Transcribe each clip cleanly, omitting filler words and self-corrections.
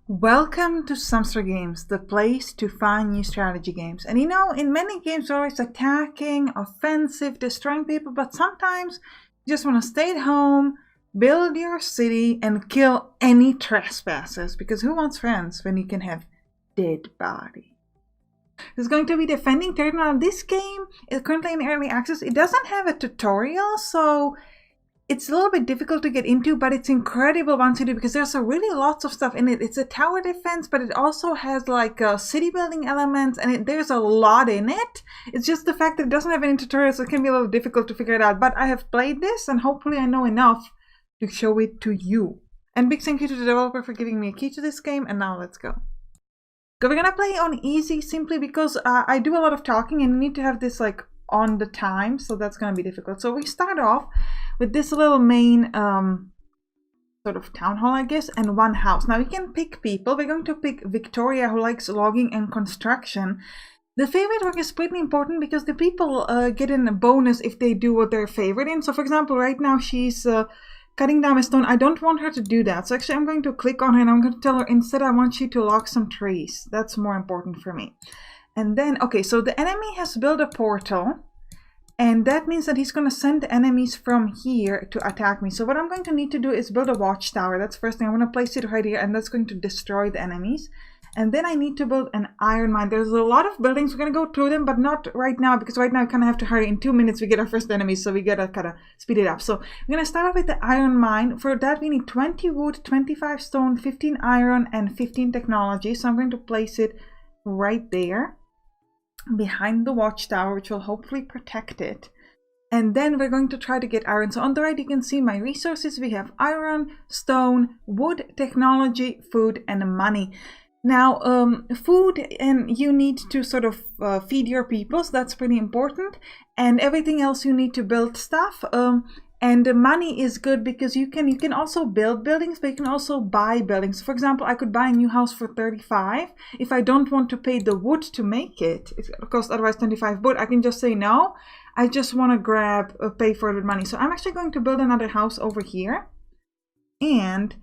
Welcome to Sampstra Games, the place to find new strategy games. And you know, in many games, you're always attacking, offensive, destroying people, but sometimes you just want to stay at home, build your city, and kill any trespassers. Because who wants friends when you can have dead body? There's going to be defending territory. Now, this game is currently in early access. It doesn't have a tutorial, so it's a little bit difficult to get into, but it's incredible once you do because there's really lots of stuff in it. It's a tower defense, but it also has like city building elements, and there's a lot in it. It's just the fact that it doesn't have any tutorials, so it can be a little difficult to figure it out. But I have played this, and hopefully I know enough to show it to you. And big thank you to the developer for giving me a key to this game, and now let's go. So we're gonna play on easy simply because I do a lot of talking, and you need to have this like on the time, so that's gonna be difficult. So we start off with this little main sort of town hall, I guess, and one house. Now we can pick people. We're going to pick Victoria, who likes logging and construction. The favorite work is pretty important because the people get in a bonus if they do what they're favorite in. So for example, right now she's cutting down a stone. I don't want her to do that. So actually I'm going to click on her and I'm going to tell her instead I want you to log some trees. That's more important for me. And then, okay, so the enemy has built a portal. And that means that he's going to send the enemies from here to attack me. So what I'm going to need to do is build a watchtower. That's the first thing. I'm going to place it right here, and that's going to destroy the enemies. And then I need to build an iron mine. There's a lot of buildings. We're going to go through them, but not right now, because right now I kind of have to hurry. In 2 minutes, we get our first enemies, so we got to kind of speed it up. So I'm going to start off with the iron mine. For that, we need 20 wood, 25 stone, 15 iron, and 15 technology. So I'm going to place it right there, behind the watchtower, which will hopefully protect it. And then we're going to try to get iron. So on the right you can see my resources. We have iron, stone, wood, technology, food, and money. Now food, and you need to sort of feed your people, so that's pretty important. And everything else you need to build stuff. And the money is good because you can also build buildings, but you can also buy buildings. For example, I could buy a new house for 35. If I don't want to pay the wood to make it, it costs otherwise 25 wood, I can just say no. I just want to pay for it with money. So I'm actually going to build another house over here. And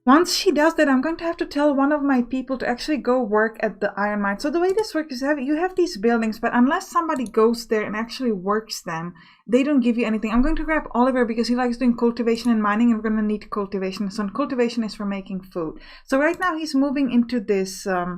once she does that, I'm going to have to tell one of my people to actually go work at the iron mine. So the way this works is you have these buildings, but unless somebody goes there and actually works them, they don't give you anything. I'm going to grab Oliver because he likes doing cultivation and mining, and we're going to need cultivation. So cultivation is for making food. So right now he's moving into this area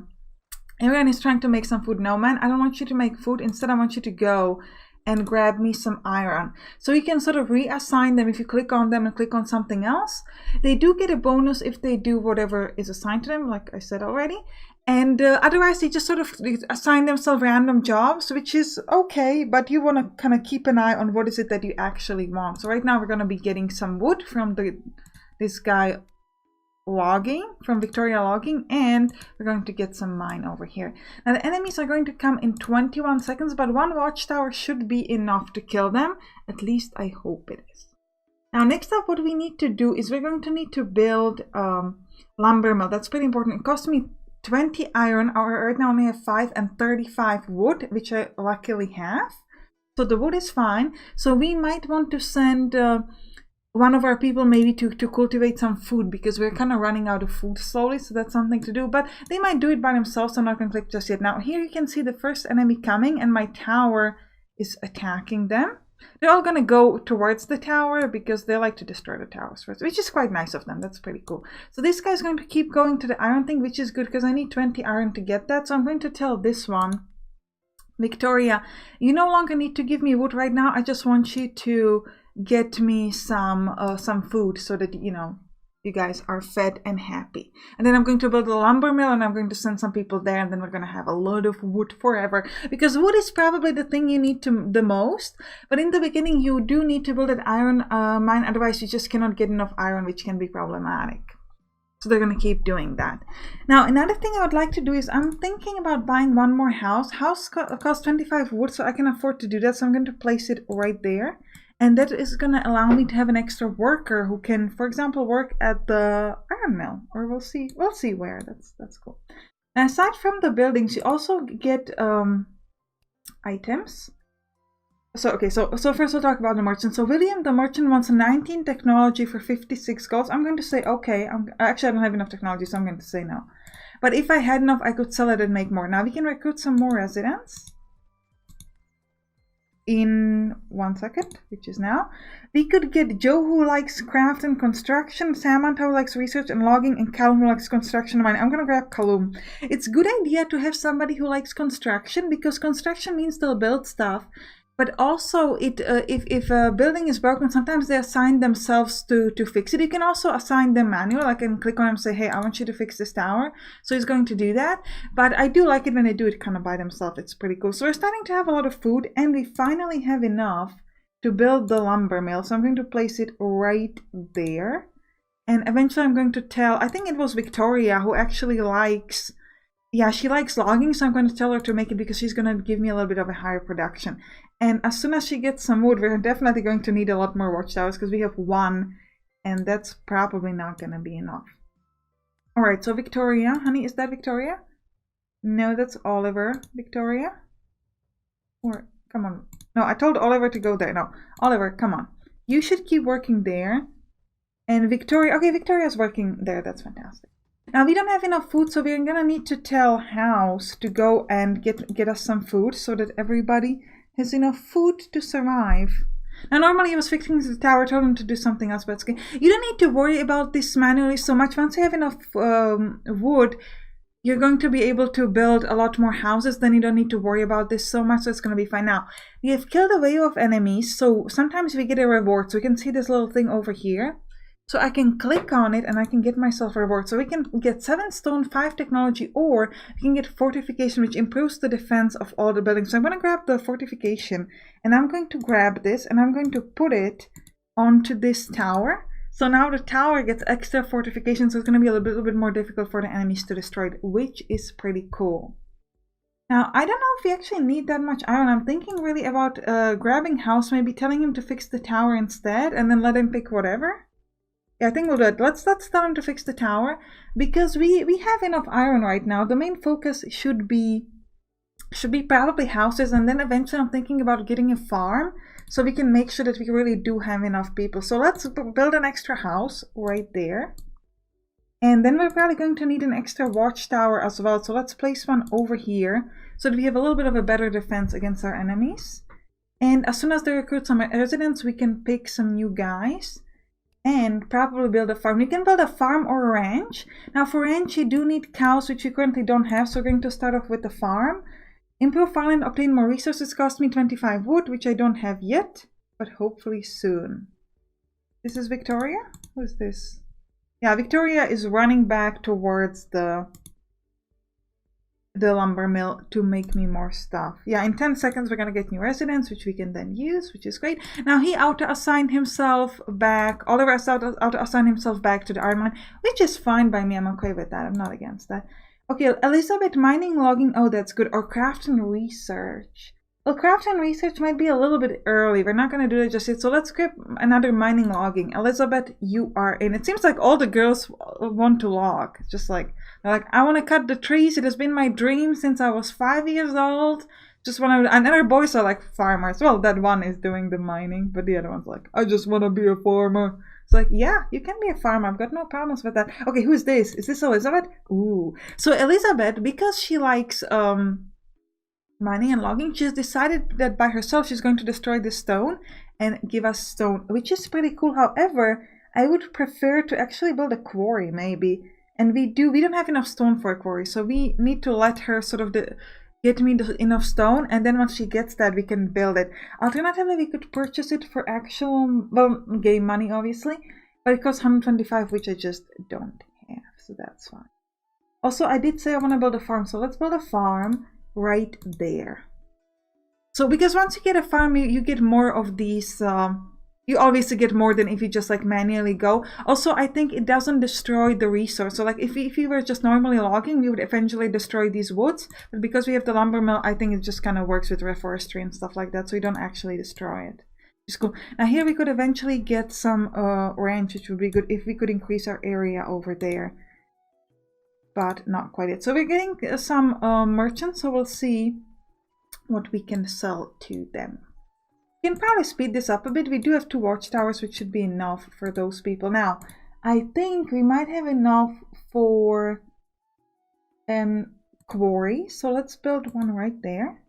and he's trying to make some food. No, man, I don't want you to make food. Instead, I want you to go and grab me some iron. So you can sort of reassign them if you click on them and click on something else. They do get a bonus if they do whatever is assigned to them, like I said already. And otherwise they just sort of assign themselves random jobs, which is okay, but you want to kind of keep an eye on what is it that you actually want. So right now we're going to be getting some wood from this guy logging, from Victoria logging, and we're going to get some mine over here. Now the enemies are going to come in 21 seconds, but one watchtower should be enough to kill them. At least I hope it is. Now next up, what we need to do is we're going to need to build lumber mill. That's pretty important. It cost me 20 iron. Right now I only have 5 and 35 wood, which I luckily have. So the wood is fine. So we might want to send one of our people maybe to cultivate some food, because we're kind of running out of food slowly, so that's something to do. But they might do it by themselves, so I'm not going to click just yet. Now here you can see the first enemy coming, and my tower is attacking them. They're all going to go towards the tower because they like to destroy the towers first, which is quite nice of them. That's pretty cool. So this guy's going to keep going to the iron thing, which is good because I need 20 iron to get that. So I'm going to tell this one, Victoria, you no longer need to give me wood right now. I just want you to get me some food so that, you know, you guys are fed and happy. And then I'm going to build a lumber mill, and I'm going to send some people there, and then we're going to have a lot of wood forever, because wood is probably the thing you need the most. But in the beginning you do need to build an iron mine, otherwise you just cannot get enough iron, which can be problematic. So they're going to keep doing that. Now another thing I would like to do is I'm thinking about buying one more house. House costs 25 wood, so I can afford to do that. So I'm going to place it right there. And that is going to allow me to have an extra worker who can, for example, work at the iron mill. Or we'll see where. That's cool. And aside from the buildings, you also get items. So first we'll talk about the merchant. So William, the merchant, wants 19 technology for 56 goals. I'm going to say okay. Actually, I don't have enough technology, so I'm going to say no. But if I had enough, I could sell it and make more. Now we can recruit some more residents. In 1 second, which is now. We could get Joe, who likes craft and construction, Samantha, who likes research and logging, and Callum, who likes construction and mining. I'm gonna grab Callum. It's a good idea to have somebody who likes construction, because construction means they'll build stuff. But also, if a building is broken, sometimes they assign themselves to fix it. You can also assign them manually. I can click on them and say, hey, I want you to fix this tower. So he's going to do that. But I do like it when they do it kind of by themselves. It's pretty cool. So we're starting to have a lot of food, and we finally have enough to build the lumber mill. So I'm going to place it right there. And eventually I'm going to tell, I think it was Victoria who actually likes... Yeah, she likes logging, so I'm going to tell her to make it because she's going to give me a little bit of a higher production. And as soon as she gets some wood, we're definitely going to need a lot more watchtowers because we have 1, and that's probably not going to be enough. Alright, so Victoria. Honey, is that Victoria? No, that's Oliver. Victoria? Or, come on. No, I told Oliver to go there. No, Oliver, come on. You should keep working there. And Victoria... Okay, Victoria's working there. That's fantastic. Now, we don't have enough food, so we're going to need to tell House to go and get us some food so that everybody has enough food to survive. Now, normally he was fixing the tower, told him to do something else, but it's okay. You don't need to worry about this manually so much. Once you have enough wood, you're going to be able to build a lot more houses. Then you don't need to worry about this so much, so it's going to be fine. Now, we have killed a wave of enemies, so sometimes we get a reward. So we can see this little thing over here. So I can click on it and I can get myself a reward. So we can get 7 stone, 5 technology, or we can get fortification, which improves the defense of all the buildings. So I'm going to grab the fortification, and I'm going to grab this and I'm going to put it onto this tower. So now the tower gets extra fortification, so it's going to be a little bit more difficult for the enemies to destroy it, which is pretty cool. Now, I don't know if we actually need that much iron. I'm thinking really about grabbing House, maybe telling him to fix the tower instead, and then let him pick whatever. Yeah, I think we'll do it. Let's tell him to fix the tower, because we have enough iron right now. The main focus should be probably houses, and then eventually I'm thinking about getting a farm so we can make sure that we really do have enough people. So let's build an extra house right there. And then we're probably going to need an extra watchtower as well. So let's place one over here so that we have a little bit of a better defense against our enemies. And as soon as they recruit some residents, we can pick some new guys and probably build a farm. You can build a farm or a ranch. Now for ranch, you do need cows, which you currently don't have. So we're going to start off with the farm. Improve farmland, obtain more resources, cost me 25 wood, which I don't have yet, but hopefully soon. This is Victoria? Who is this? Yeah, Victoria is running back towards the lumber mill to make me more stuff. Yeah, in 10 seconds we're gonna get new residents, which we can then use, which is great. Now he auto-assigned himself back. Oliver has auto-assigned himself back to the iron mine, which is fine by me. I'm okay with that. I'm not against that. Okay, Elizabeth, mining, logging. Oh, that's good. Or craft and research. Well, craft and research might be a little bit early. We're not going to do that just yet. So let's grab another mining, logging. Elizabeth, you are in. It seems like all the girls want to log. It's just like, they're like, I want to cut the trees. It has been my dream since I was 5 years old. Just want to. And other boys are like farmers. Well, that one is doing the mining, but the other one's like, I just want to be a farmer. It's like, yeah, you can be a farmer. I've got no problems with that. Okay, who's this? Is this Elizabeth? Ooh. So Elizabeth, because she likes mining and logging, she's decided that by herself she's going to destroy the stone and give us stone, which is pretty cool. However, I would prefer to actually build a quarry maybe. And we don't have enough stone for a quarry, so we need to let her sort of get me enough stone, and then once she gets that, we can build it. Alternatively, we could purchase it for actual, well, game money, obviously, but it costs 125, which I just don't have, so that's fine. Also, I did say I want to build a farm, so let's build a farm right there. So, because once you get a farm, you get more of these, you obviously get more than if you just like manually go. Also, I think it doesn't destroy the resource. So like if we were just normally logging, we would eventually destroy these woods. But because we have the lumber mill, I think it just kind of works with reforestry and stuff like that. So we don't actually destroy it. It's cool. Now here we could eventually get some ranch, which would be good if we could increase our area over there. But not quite yet. So we're getting some merchants. So we'll see what we can sell to them. We can probably speed this up a bit. We do have 2 watchtowers, which should be enough for those people. Now, I think we might have enough for quarry. So let's build one right there.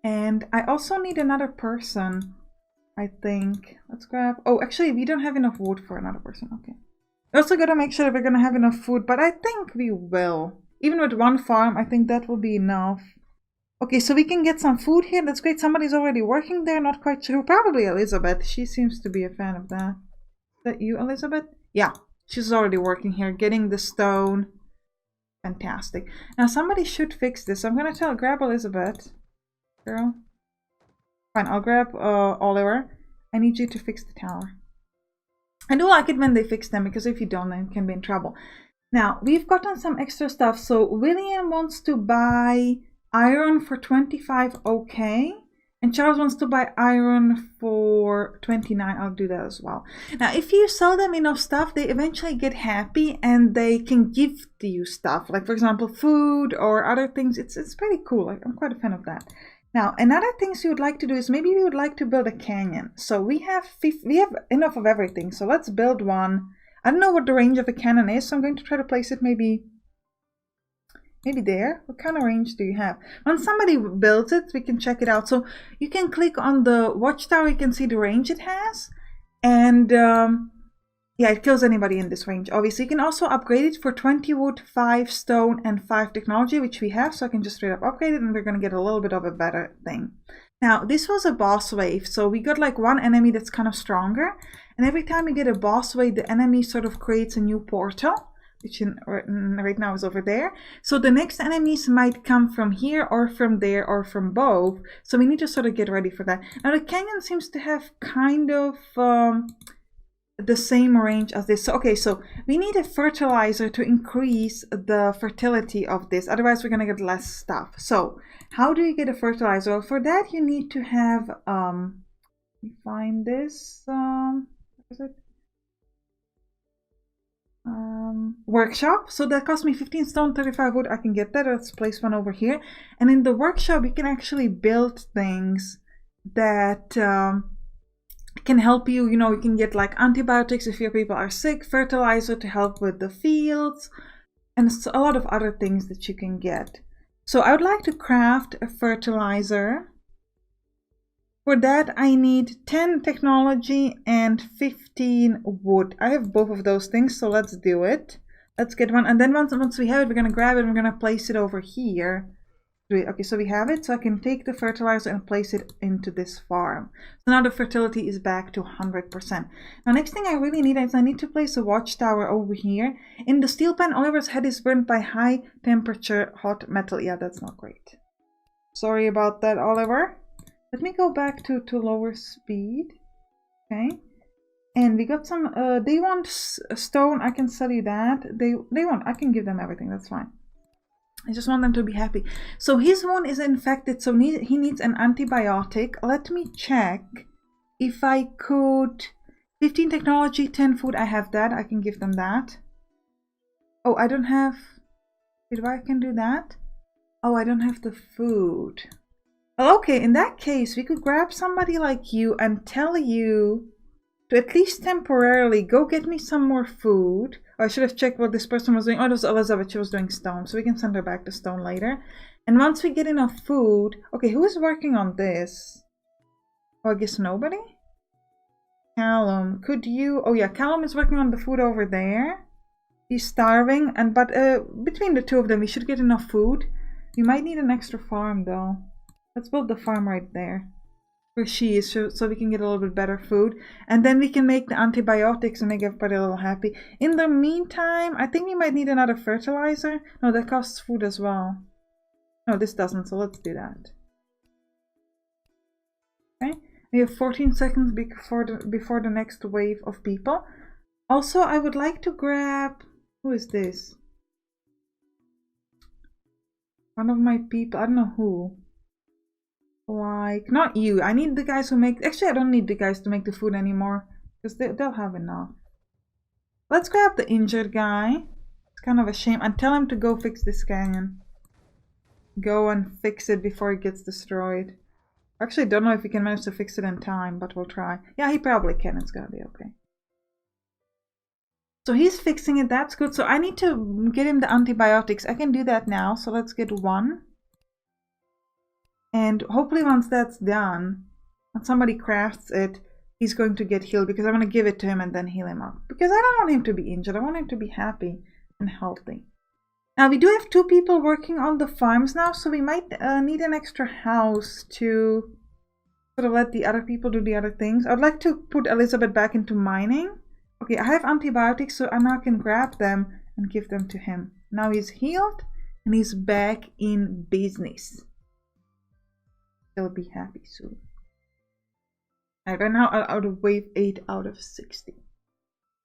And I also need another person, I think. Let's grab... Oh, actually, we don't have enough wood for another person. Okay. We also got to make sure that we're going to have enough food, but I think we will. Even with 1 farm, I think that will be enough. Okay, so we can get some food here. That's great. Somebody's already working there. Not quite sure. Probably Elizabeth. She seems to be a fan of that. Is that you, Elizabeth? Yeah, she's already working here, getting the stone. Fantastic. Now, somebody should fix this. I'm going to grab Elizabeth. Girl. Fine, I'll grab Oliver. I need you to fix the tower. I do like it when they fix them, because if you don't, then you can be in trouble. Now, we've gotten some extra stuff. So, William wants to buy iron for 25, okay. And Charles wants to buy iron for 29. I'll do that as well. Now, if you sell them enough stuff, they eventually get happy and they can give you stuff. Like, for example, food or other things. It's pretty cool. Like, I'm quite a fan of that. Now, another thing you would like to do is maybe we would like to build a canyon. So we have enough of everything. So let's build one. I don't know what the range of a canyon is, so I'm going to try to place it maybe there. What kind of range do you have? When somebody builds it, we can check it out. So you can click on the watchtower, you can see the range it has. And yeah, it kills anybody in this range. Obviously, you can also upgrade it for 20 wood, 5 stone, and 5 technology, which we have. So I can just straight up upgrade it, and we're going to get a little bit of a better thing. Now, this was a boss wave. So we got like one enemy that's kind of stronger. And every time you get a boss wave, the enemy sort of creates a new portal, which right now is over there. So the next enemies might come from here or from there or from both. So we need to sort of get ready for that. Now, the canyon seems to have kind of... the same range as this. So, okay, so we need a fertilizer to increase the fertility of this. Otherwise, we're going to get less stuff. So, how do you get a fertilizer? Well, for that, you need to have, find this, what is it? Workshop. So that cost me 15 stone, 35 wood. I can get that. Let's place one over here. And in the workshop, you can actually build things that, can help you, you know, you can get like antibiotics if your people are sick, fertilizer to help with the fields, and a lot of other things that you can get. So I would like to craft a fertilizer. For that, I need 10 technology and 15 wood. I have both of those things, so let's do it. Let's get one, and then once we have it, we're going to grab it and we're going to place it over here. Okay, so we have it, so I can take the fertilizer and place it into this farm. So now the fertility is back to 100%. Now, next thing I really need is I need to place a watchtower over here. In the steel pan, Oliver's head is burned by high temperature hot metal. Yeah, that's not great. Sorry about that, Oliver. Let me go back to lower speed. Okay. And we got some, they want stone, I can sell you that. They want, I can give them everything, that's fine. I just want them to be happy. So his wound is infected, so he needs an antibiotic. Let me check if I could... 15 technology, 10 food, I have that. I can give them that. Oh, I don't have... Did I can do that? Oh, I don't have the food. Well, okay, in that case, we could grab somebody like you and tell you to at least temporarily go get me some more food. I should have checked what this person was doing. Oh, it was Elizabeth. She was doing stone. So we can send her back to stone later. And once we get enough food... Okay, who is working on this? Oh, I guess nobody? Callum, could you... Oh, yeah, Callum is working on the food over there. He's starving. But between the two of them, we should get enough food. We might need an extra farm, though. Let's build the farm right there. Where she is, so we can get a little bit better food. And then we can make the antibiotics and make everybody a little happy. In the meantime, I think we might need another fertilizer. No, that costs food as well. No, this doesn't, so let's do that. Okay, we have 14 seconds before the next wave of people. Also, I would like to grab... Who is this? One of my people, I don't know who. Like, not you. I need the guys who make... Actually, I don't need the guys to make the food anymore. Because they'll have enough. Let's grab the injured guy. It's kind of a shame. And tell him to go fix this canyon. Go and fix it before it gets destroyed. Actually, don't know if we can manage to fix it in time, but we'll try. Yeah, he probably can. It's gonna be okay. So he's fixing it. That's good. So I need to get him the antibiotics. I can do that now. So let's get one. And hopefully once that's done, when somebody crafts it, he's going to get healed, because I'm going to give it to him and then heal him up. Because I don't want him to be injured. I want him to be happy and healthy. Now, we do have 2 people working on the farms now, so we might need an extra house to sort of let the other people do the other things. I'd like to put Elizabeth back into mining. Okay, I have antibiotics, so I now can grab them and give them to him. Now he's healed and he's back in business. He'll be happy soon. Right now out of wave 8 out of 60.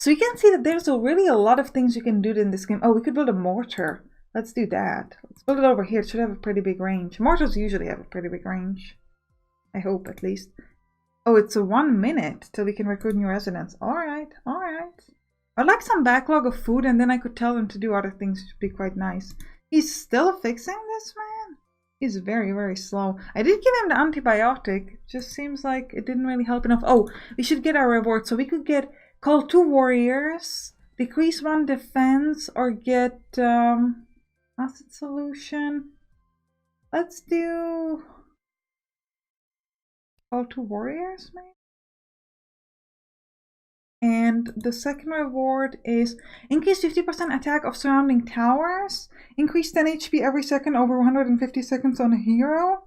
So you can see that there's really a lot of things you can do in this game. Oh, we could build a mortar. Let's do that. Let's build it over here. It should have a pretty big range. Mortars usually have a pretty big range. I hope, at least. Oh, it's a 1 minute till we can recruit new residents. Alright, alright. I'd like some backlog of food, and then I could tell him to do other things, which would be quite nice. He's still fixing this, man? He's very, very slow. I did give him the antibiotic. Just seems like it didn't really help enough. Oh, we should get our reward. So we could get call 2 warriors, decrease 1 defense, or get acid solution. Let's do call 2 warriors, maybe? And the second reward is increase 50% attack of surrounding towers, increase 10 HP every second over 150 seconds on a hero,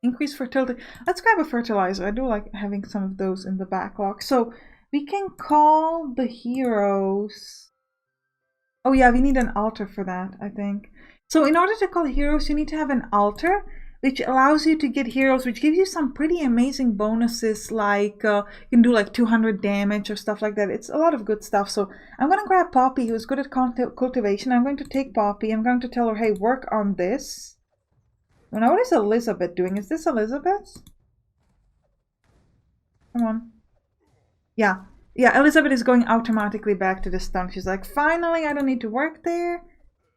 increase fertility. Let's grab a fertilizer. I do like having some of those in the backlog. So we can call the heroes. Oh yeah, we need an altar for that, I think. So in order to call heroes, you need to have an altar, which allows you to get heroes, which gives you some pretty amazing bonuses, like you can do like 200 damage or stuff like that. It's a lot of good stuff. So I'm going to grab Poppy, who's good at cultivation. I'm going to take Poppy. I'm going to tell her, hey, work on this. Now, what is Elizabeth doing? Is this Elizabeth? Come on. Yeah. Yeah, Elizabeth is going automatically back to the stump. She's like, finally, I don't need to work there.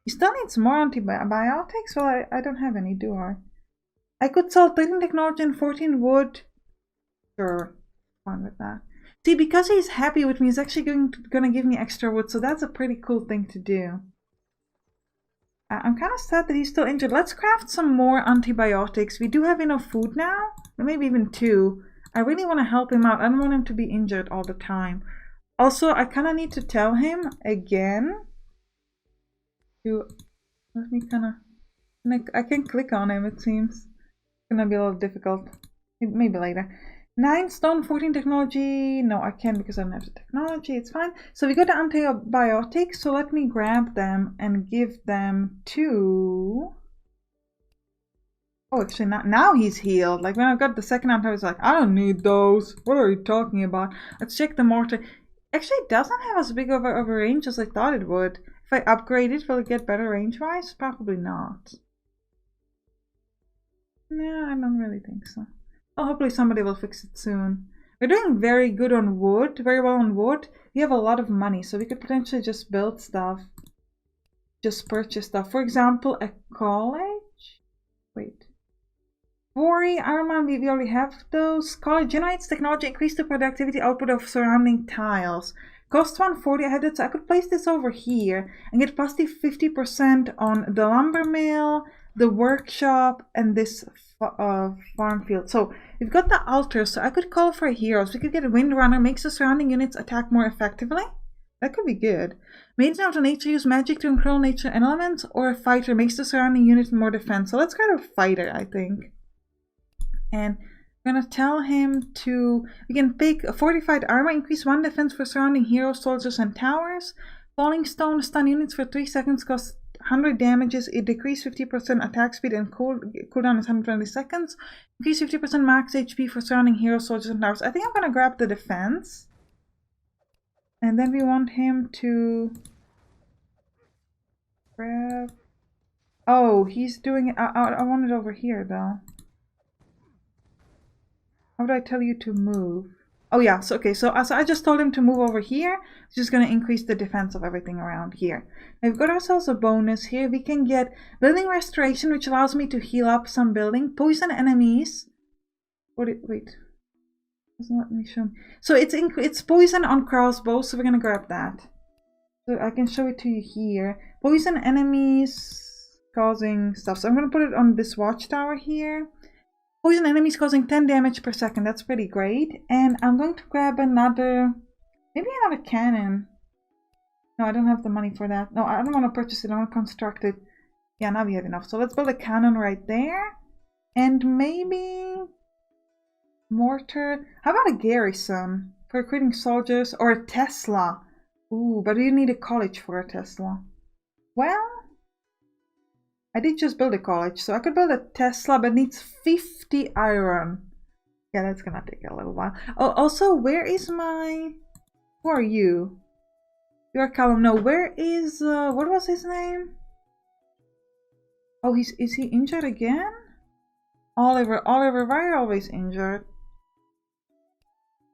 He still needs more antibiotics? Well, I don't have any, do I? I could sell 13 technology and 14 wood. Sure, fine with that. See, because he's happy with me, he's actually going to give me extra wood, so that's a pretty cool thing to do. I'm kind of sad that he's still injured. Let's craft some more antibiotics. We do have enough food now, maybe even 2. I really want to help him out. I don't want him to be injured all the time. Also, I kind of need to tell him again to... Let me kind of... I can click on him, it seems. Gonna be a little difficult. Maybe later. 9 stone, 14 technology. No, I can't because I don't have the technology. It's fine. So we got the antibiotics. So let me grab them and give them to... Oh, actually, now he's healed. Like when I got the second antibiotic, I was like, I don't need those. What are you talking about? Let's check the mortar. Actually, it doesn't have as big of a range as I thought it would. If I upgrade it, will it get better range-wise? Probably not. No, I don't really think so. Well, hopefully somebody will fix it soon. We're doing very good on wood, very well on wood. We have a lot of money, so we could potentially just build stuff. Just purchase stuff. For example, a college? Wait. Quarry, Iron Man, we already have those. College generates technology, increase the productivity output of surrounding tiles. Cost 140, I had it, so I could place this over here and get plus 50% on the lumber mill, the workshop, and this farm field. So we've got the altar, so I could call for heroes. We could get a windrunner, makes the surrounding units attack more effectively. That could be good. Maiden of the nature, use magic to control nature and elements, or a fighter, makes the surrounding unit more defense. So let's go to a fighter, I think. And I'm gonna tell him to, we can pick a fortified armor, increase 1 defense for surrounding heroes, soldiers, and towers. Falling stone, stun units for 3 seconds, cost 100 damages. It decreases 50% attack speed and cooldown is 120 seconds. Increase 50% max HP for surrounding heroes, soldiers, and towers. I think I'm gonna grab the defense. And then we want him to grab... Oh, he's doing it. I want it over here though. How would I tell you to move? Oh yeah, so okay, so I just told him to move over here, which is going to increase the defense of everything around here. Now we've got ourselves a bonus here. We can get building restoration, which allows me to heal up some building, poison enemies, Wait. Doesn't let me show me. So it's poison on crossbows, so we're gonna grab that. So I can show it to you here. Poison enemies causing stuff. So I'm gonna put it on this watchtower here. Poison enemies causing 10 damage per second. That's pretty great. And I'm going to grab another, maybe another cannon. No, I don't have the money for that. No, I don't want to purchase it. I want to construct it. Yeah, now we have enough. So let's build a cannon right there. And maybe mortar. How about a garrison for recruiting soldiers, or a Tesla? Ooh, but you need a college for a Tesla. Well, I did just build a college, so I could build a Tesla, but it needs 50 iron. Yeah, that's gonna take a little while. Oh, also, where is my... Who are you? You're Callum. No, where is... what was his name? Oh, is he injured again? Oliver, why are you always injured?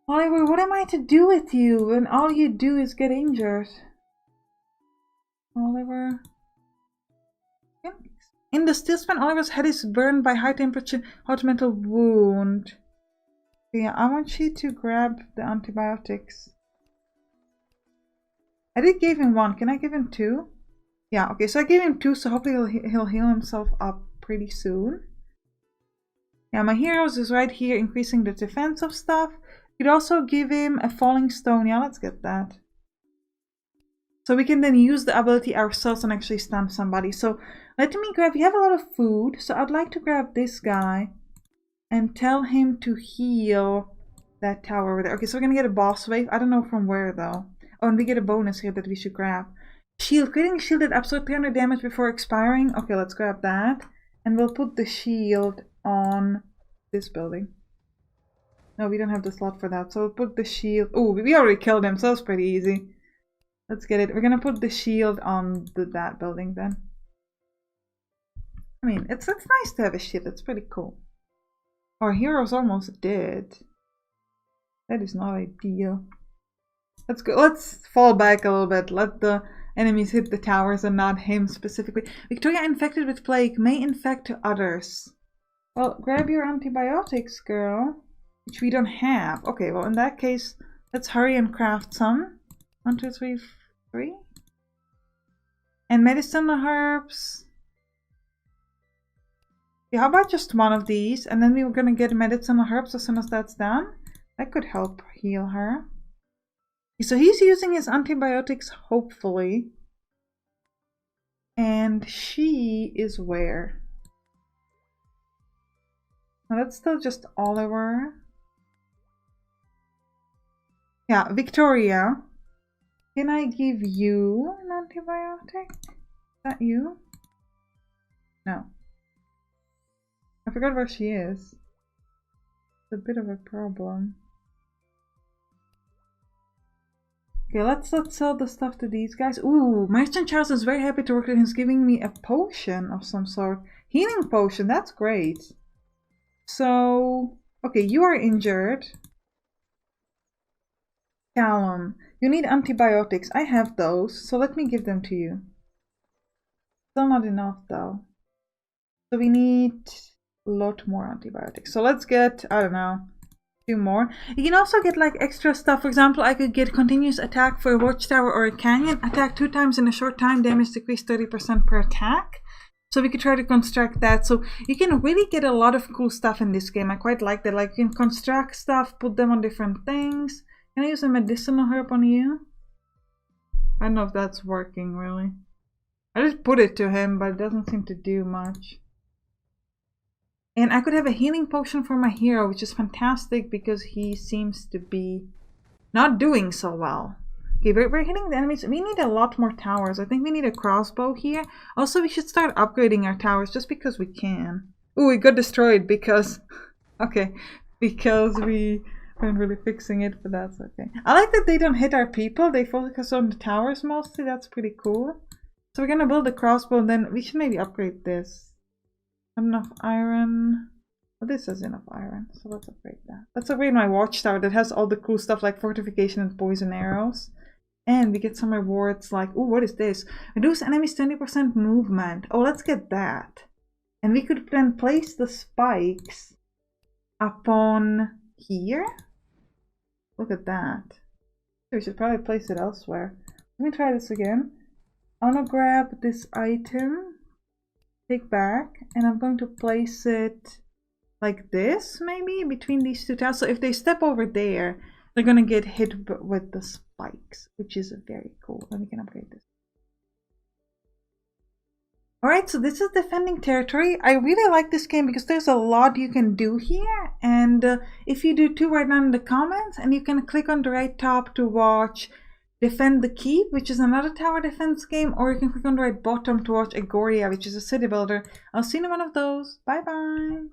Oliver, what am I to do with you when all you do is get injured? Oliver... In the stillspan, Oliver's head is burned by high temperature hot metal wound. Yeah, I want you to grab the antibiotics. I did give him one. Can I give him two? Yeah, okay, so I gave him two, so hopefully he'll heal himself up pretty soon. Yeah, my heroes is right here, increasing the defensive stuff. You'd also give him a falling stone. Yeah, let's get that. So we can then use the ability ourselves and actually stun somebody. So let me grab, we have a lot of food. So I'd like to grab this guy and tell him to heal that tower over there. Okay, so we're gonna get a boss wave. I don't know from where though. Oh, and we get a bonus here that we should grab. Shield, creating a shield that absorbs 300 damage before expiring. Okay, let's grab that. And we'll put the shield on this building. No, we don't have the slot for that. So we'll put the shield. Oh, we already killed him, so that's pretty easy. Let's get it. We're gonna put the shield on that building then. I mean, it's nice to have a shield. It's pretty cool. Our hero's almost dead. That is not ideal. Let's go. Let's fall back a little bit. Let the enemies hit the towers and not him specifically. Victoria infected with plague may infect others. Well, grab your antibiotics, girl. Which we don't have. Okay, well, in that case, let's hurry and craft some. 1, 2, 3, 3. And medicine herbs. Yeah, how about just one of these? And then we were gonna get medicine herbs as soon as that's done. That could help heal her. So he's using his antibiotics, hopefully. And she is where? Now that's still just Oliver. Yeah, Victoria. Can I give you an antibiotic? Is that you? No. I forgot where she is. It's a bit of a problem. Okay, let's sell the stuff to these guys. Ooh, Merchant Charles is very happy to work with him. He's giving me a potion of some sort. Healing potion, that's great. So, okay, you are injured. Callum, you need antibiotics. I have those, so let me give them to you. Still not enough though. So we need a lot more antibiotics. So let's get, I don't know, 2 more. You can also get like extra stuff. For example, I could get continuous attack for a watchtower or a canyon. Attack 2 times in a short time. Damage decreased 30% per attack. So we could try to construct that. So you can really get a lot of cool stuff in this game. I quite like that. Like you can construct stuff, put them on different things. Can I use a medicinal herb on you? I don't know if that's working really. I just put it to him, but it doesn't seem to do much. And I could have a healing potion for my hero, which is fantastic because he seems to be not doing so well. Okay, we're hitting the enemies. We need a lot more towers. I think we need a crossbow here. Also, we should start upgrading our towers just because we can. Ooh, we got destroyed because... okay, because we weren't really fixing it, but that's okay. I like that they don't hit our people. They focus on the towers mostly. That's pretty cool. So we're gonna build a crossbow and then we should maybe upgrade this. Enough iron. Well, this has enough iron, so let's upgrade that. Let's upgrade my watchtower that has all the cool stuff like fortification and poison arrows. And we get some rewards like, ooh, what is this? Reduce enemies 20% movement. Oh, let's get that. And we could then place the spikes upon here. Look at that. We should probably place it elsewhere. Let me try this again. I'm gonna grab this item, take back, and I'm going to place it like this, maybe between these two tiles. So if they step over there, they're gonna get hit with the spikes, which is very cool. Then we can upgrade this. Alright, so this is Defending Territory. I really like this game because there's a lot you can do here. And if you do too, write down in the comments. And you can click on the right top to watch Defend the Keep, which is another tower defense game. Or you can click on the right bottom to watch Agoria, which is a city builder. I'll see you in one of those. Bye bye.